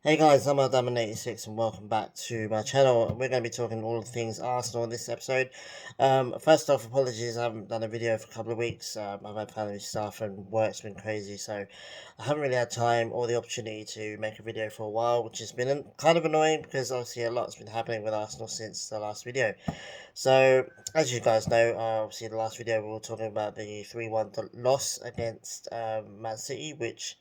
Hey guys, I'm Adam86 and welcome back to my channel. We're going to be talking all things Arsenal in this episode. First off, apologies, I haven't done a video for a couple of weeks. I've had family stuff and work's been crazy, so I haven't really had time or the opportunity to make a video for a while, which has been kind of annoying because obviously a lot's been happening with Arsenal since the last video. So, as you guys know, obviously in the last video we were talking about the 3-1 loss against Man City, which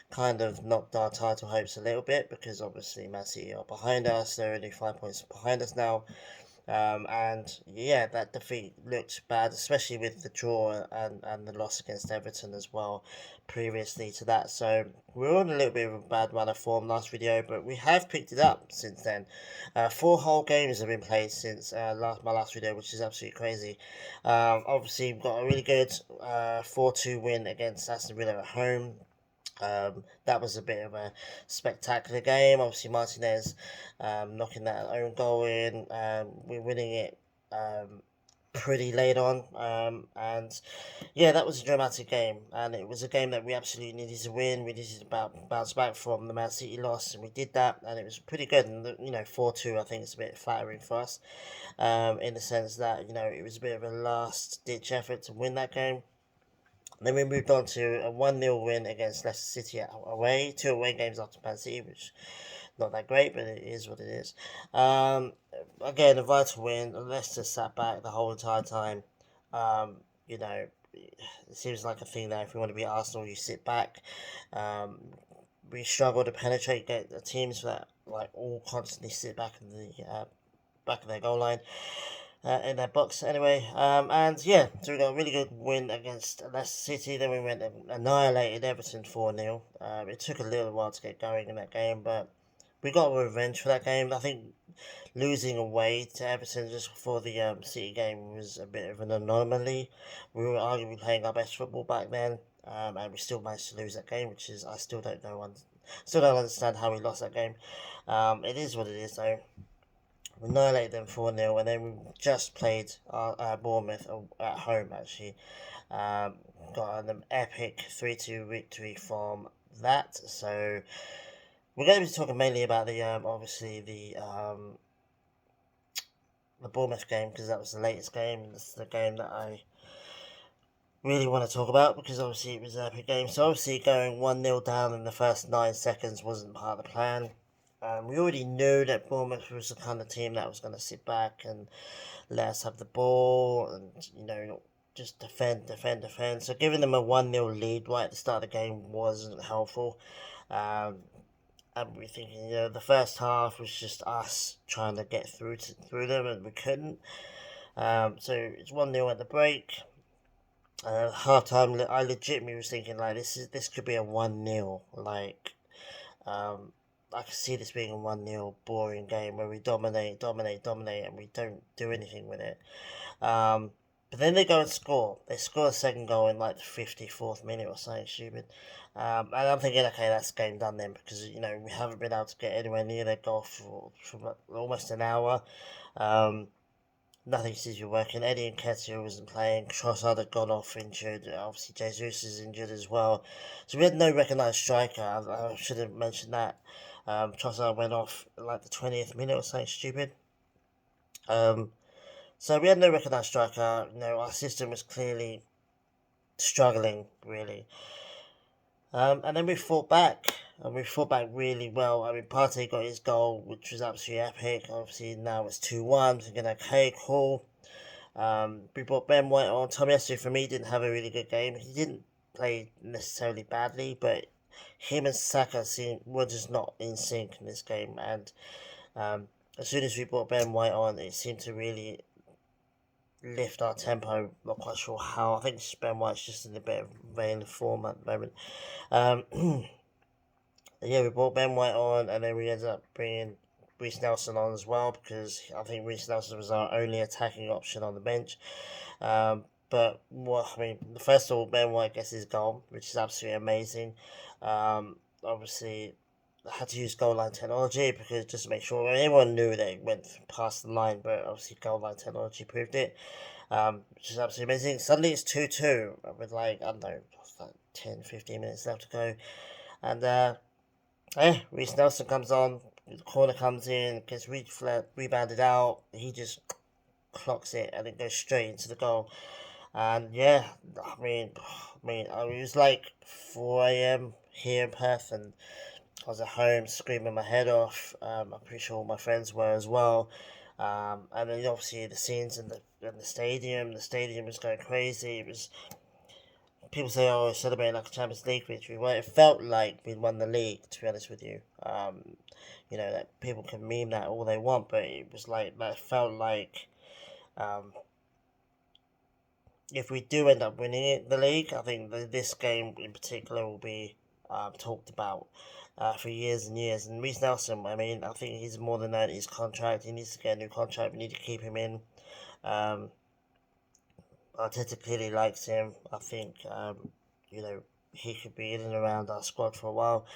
kind of knocked our title hopes a little bit because obviously Man City are behind us. They're only 5 points behind us now. And yeah, that defeat looked bad, especially with the draw and the loss against Everton as well previously to that. So we were on a little bit of a bad run of form last video, but we have picked it up since then. Four whole games have been played since my last video, which is absolutely crazy. Obviously, we've got a really good 4-2 win against Aston Villa at home. That was a bit of a spectacular game. Obviously, Martinez knocking that own goal in. We're winning it pretty late on. And yeah, that was a dramatic game. And it was a game that we absolutely needed to win. We needed to bounce back from the Man City loss, and we did that. And it was pretty good. And, 4-2, I think it's a bit flattering for us in the sense that, it was a bit of a last ditch effort to win that game. Then we moved on to a 1-0 win against Leicester City away. Two away games after Man City, which not that great, but it is what it is. Again, a vital win. Leicester sat back the whole entire time. Um, you know, it seems like a thing that if you want to be Arsenal, you sit back. Um, we struggle to penetrate get the teams that like all constantly sit back in the back of their goal line in their box anyway. And yeah, so we got a really good win against Leicester City. Then we went and annihilated Everton 4-0. It took a little while to get going in that game, but we got revenge for that game. I think losing away to Everton just before the City game was a bit of an anomaly. We were arguably playing our best football back then, and we still managed to lose that game, which is I still don't know, still don't understand how we lost that game. It is what it is though. We annihilated them 4-0, and then we just played Bournemouth at home actually. Got an epic 3-2 victory from that. So we're going to be talking mainly about the obviously the Bournemouth game because that was the latest game and it's the game that I really want to talk about because obviously it was an epic game. So obviously going 1-0 down in the first 9 seconds wasn't part of the plan. We already knew that Bournemouth was the kind of team that was going to sit back and let us have the ball and, just defend, defend, defend. So giving them a 1-0 lead right at the start of the game wasn't helpful. Um, and we're thinking, the first half was just us trying to get through them and we couldn't. So it's 1-0 at the break. Half time, I legitimately was thinking, like, this could be a 1-0. Like, um, I could see this being a 1-0 boring game where we dominate, dominate, dominate, and we don't do anything with it. Um, but then they go and score. They score a second goal in like the 54th minute or something stupid. And I'm thinking, okay, that's game done then because, we haven't been able to get anywhere near their goal for like almost an hour. Um, Nothing seems to be working. Eddie Nketiah wasn't playing. Trossard had gone off injured. Obviously, Jesus is injured as well. So we had no recognised striker. I should have mentioned that. Trossard went off like the 20th minute or something stupid. Um, so we had no recognised striker. Our system was clearly struggling, really. And then we fought back, and we fought back really well. I mean, Partey got his goal, which was absolutely epic. Obviously, now it's 2-1. So again, okay, cool. We brought Ben White on. Tomiyasu, for me, didn't have a really good game. He didn't play necessarily badly, but him and Saka were just not in sync in this game. And as soon as we brought Ben White on, it seemed to really lift our tempo. Not quite sure how. I think Ben White's just in a bit of vein of form at the moment. Yeah, we brought Ben White on, and then we ended up bringing Reece Nelson on as well because I think Reece Nelson was our only attacking option on the bench. But first of all, Ben White gets his goal, which is absolutely amazing. Obviously, I had to use goal line technology because just to make sure everyone knew that it went past the line, but obviously goal line technology proved it, which is absolutely amazing. Suddenly it's 2-2 with like, I don't know, like 10, 15 minutes left to go. And Reece Nelson comes on, the corner comes in, gets rebounded out. He just clocks it and it goes straight into the goal. And yeah, it was like 4 a.m. here in Perth, and I was at home screaming my head off. I'm pretty sure all my friends were as well. And then obviously the scenes in the stadium. The stadium was going crazy. It was people say, "Oh, celebrating like a Champions League victory." Well, it felt like we won the league. To be honest with you, that people can meme that all they want, but it was like that. Felt like um, if we do end up winning the league, I think this game in particular will be talked about for years and years. And Reece Nelson, I think he's more than earned his contract. He needs to get a new contract. We need to keep him in. Um, Arteta clearly likes him. I think he could be in and around our squad for a while.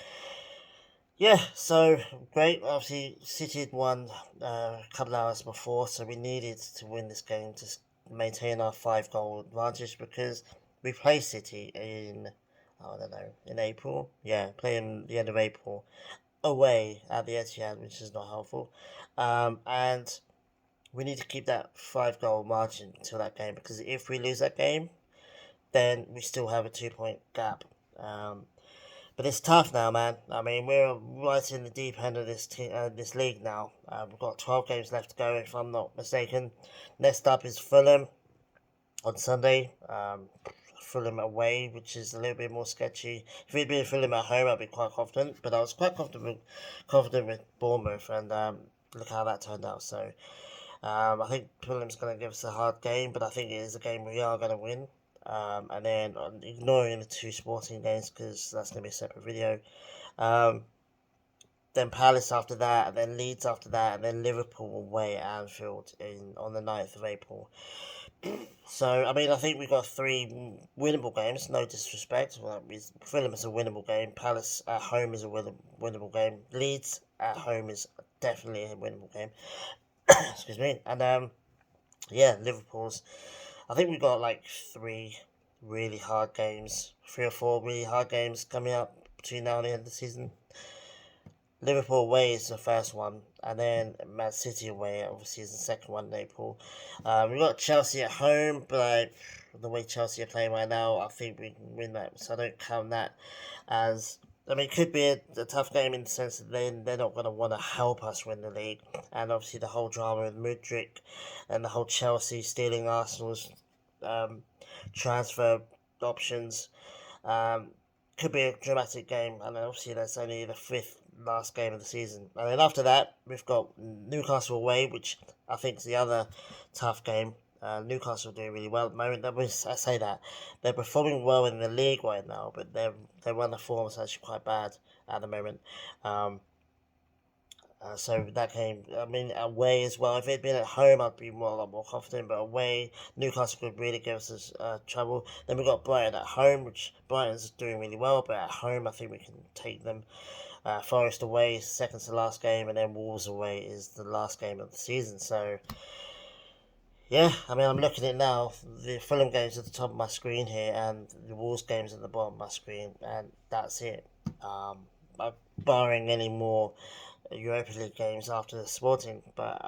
Yeah, so great. Obviously, City had won a couple hours before, so we needed to win this game to maintain our 5 goal advantage because we play City in, I don't know, in April. Yeah, play in the end of April away at the Etihad, which is not helpful. And we need to keep that 5 goal margin until that game because if we lose that game, then we still have a 2 point gap. Um, but it's tough now, man. We're right in the deep end of this league now. We've got 12 games left to go, if I'm not mistaken. Next up is Fulham on Sunday. Fulham away, which is a little bit more sketchy. If it'd been Fulham at home, I'd be quite confident. But I was quite confident with Bournemouth, and look how that turned out. So I think Fulham's going to give us a hard game, but I think it is a game we are going to win. And then ignoring the 2 Sporting games because that's going to be a separate video. Um, then Palace after that, and then Leeds after that, and then Liverpool away at Anfield on the 9th of April. So, I think we've got 3 winnable games, no disrespect. Fulham is a winnable game. Palace at home is a winnable game. Leeds at home is definitely a winnable game. Excuse me. And, Liverpool's. I think we've got like 3 or 4 really hard games coming up between now and the end of the season. Liverpool away is the first one, and then Man City away obviously is the second one in April. We've got Chelsea at home, but the way Chelsea are playing right now, I think we can win that. So I don't count that as. It could be a tough game in the sense that they're not going to want to help us win the league. And obviously the whole drama with Mudryk and the whole Chelsea stealing Arsenal's transfer options. Um, could be a dramatic game, and obviously that's only the 5th last game of the season. And then after that, we've got Newcastle away, which I think is the other tough game. Newcastle are doing really well at the moment. I say that they're performing well in the league right now, but their run of form is actually quite bad at the moment. So that game, away as well. If it had been at home, I'd be a lot more confident. But away, Newcastle could really give us trouble. Then we've got Brighton at home, which Brighton's doing really well. But at home, I think we can take them. Forest away, second to last game, and then Wolves away is the last game of the season. So, yeah, I'm looking at it now. The Fulham game's at the top of my screen here, and the Wolves game's at the bottom of my screen, and that's it. Barring any more Europa League games after the Sporting. But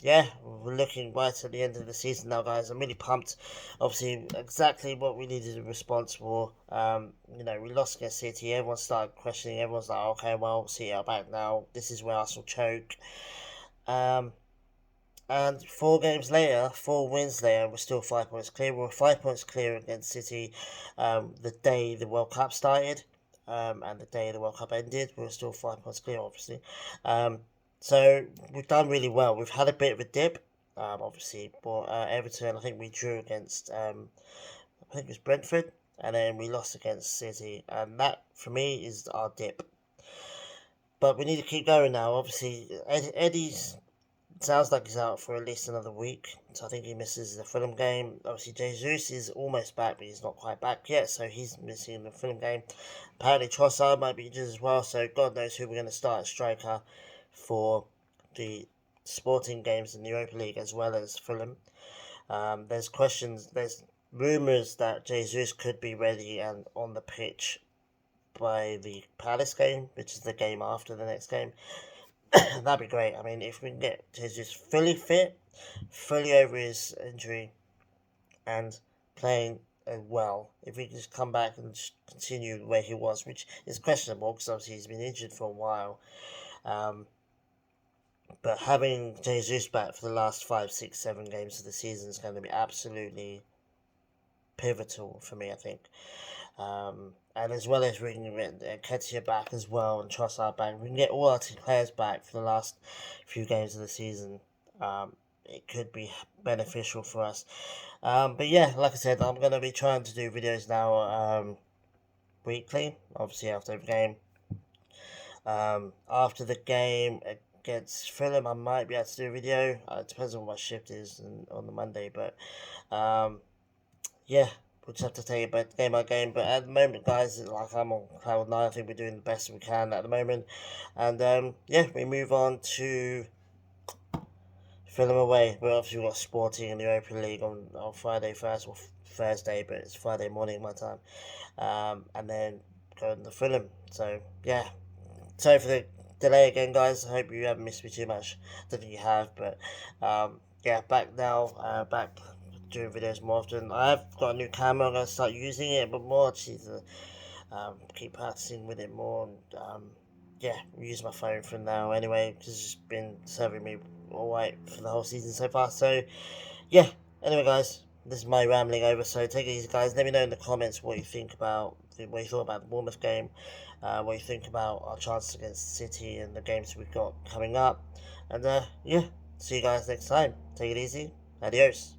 we're looking right at the end of the season now, guys. I'm really pumped. Obviously, exactly what we needed a response for. We lost against City. Everyone started questioning. Everyone's like, okay, well, City are back now. This is where Arsenal choke. And 4 wins later, we're still 5 points clear. We were 5 points clear against City the day the World Cup started. And the day the World Cup ended, we were still 5 points clear, obviously. So we've done really well. We've had a bit of a dip, obviously, but Everton, I think we drew against, I think it was Brentford, and then we lost against City, and that for me is our dip. But we need to keep going now. Obviously, Eddie's sounds like he's out for at least another week, so I think he misses the Fulham game. Obviously, Jesus is almost back, but he's not quite back yet, so he's missing the Fulham game. Apparently, Trossard might be injured as well, so God knows who we're going to start at striker for the Sporting games in the Europa League as well as Fulham. There's rumours that Jesus could be ready and on the pitch by the Palace game, which is the game after the next game. That'd be great. I mean, if we can get Jesus fully fit, fully over his injury, and playing well, if he can just come back and just continue the way he was, which is questionable because obviously he's been injured for a while. But having Jesus back for the last 5, 6, 7 games of the season is going to be absolutely pivotal for me, I think. And as well as we can get Ketia back as well and Trossard back, we can get all our players back for the last few games of the season. It could be beneficial for us. But yeah, like I said, I'm going to be trying to do videos now weekly, obviously after every game. After the game against Fulham, I might be able to do a video. It depends on what my shift is on the Monday, but yeah, we'll just have to take it game by game. But at the moment, guys, like I'm on cloud 9. I think we're doing the best we can at the moment. And yeah, we move on to Fulham away. But obviously we've got Sporting in the Europa League on Friday first, or Thursday, but it's Friday morning my time. And then going to Fulham. So yeah, sorry for the delay again, guys. I hope you haven't missed me too much. I don't think you have, but yeah, back now, back doing videos more often. I've got a new camera. I'm going to start using it, but more actually to keep practicing with it more. And yeah, use my phone for now anyway, because it's been serving me alright for the whole season so far. So yeah, anyway, guys, this is my rambling over. So take it easy, guys. Let me know in the comments what you thought about the Bournemouth game, what you think about our chances against City and the games we've got coming up. And yeah, see you guys next time. Take it easy. Adios.